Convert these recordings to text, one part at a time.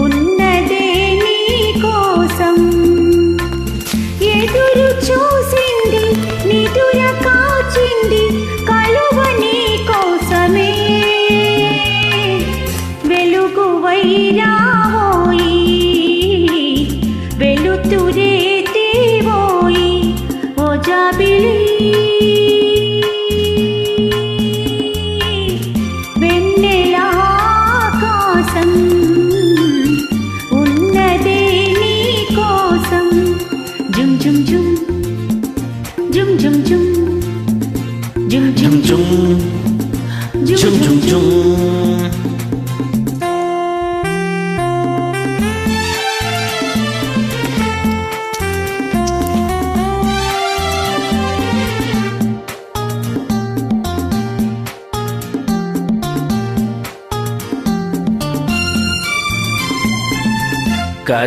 ఉన్నదే నీ కోసం ఎదురు చూసింది నిదుర కాచింది కలువ నీ కోసమే వెలుగు వైరావోయి వెలుతురే తేవోయి ఓ జాబిలి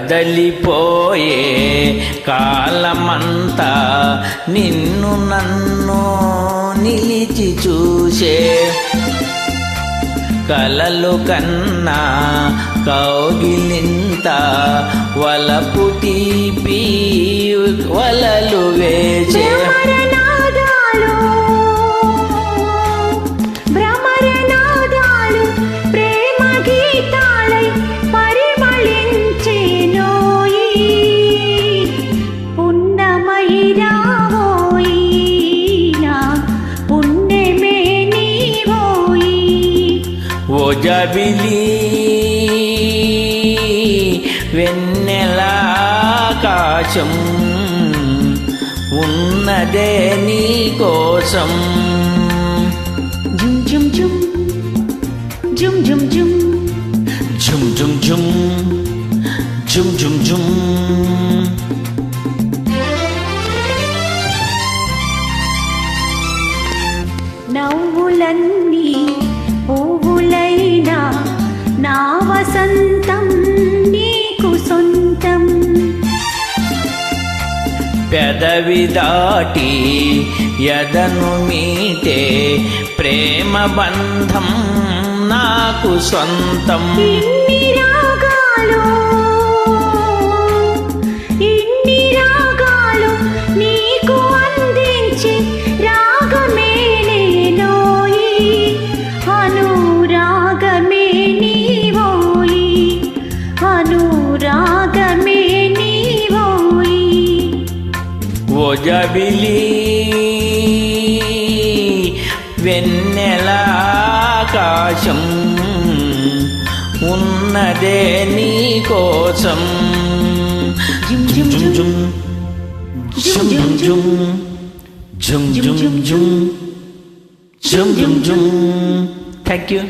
కదలిపోయే కాలమంతా నిన్ను నన్ను నిలిచి చూసే కలలు కన్నా కౌగిలింత వలపు తీపి వలలు వేసే ఓ జాబిలి వెన్నెల ఆకాశం ఉన్నదే నీ కోసం జుమ్ జుమ్ జుమ్ జుమ్ జుమ్ జుమ్ జుమ్ జుమ్ జుమ్ జుమ్ జుమ్ జుమ్ నవ్వులన్నీ పువ్వులైనా నా వసంతం నీకు సొంతం పెదవి దాటి ఎదను మీటే ప్రేమ బంధం నాకు సొంతం ఇన్ని రాగాలు నీకు అందించి రాగమే నేనోయి అనురాగమే నీవోయి అనురాగమే నీవోయి ఓ జాబిలి వెన్నెల ఆకాశం ఉన్నదే నీ కోసం జుమ్ జుమ్ జుమ్ జుమ్ జుమ్ జుమ్ జుమ్ జుమ్ జుమ్ జుమ్ జుమ్ జుమ్ జుమ్. Thank you.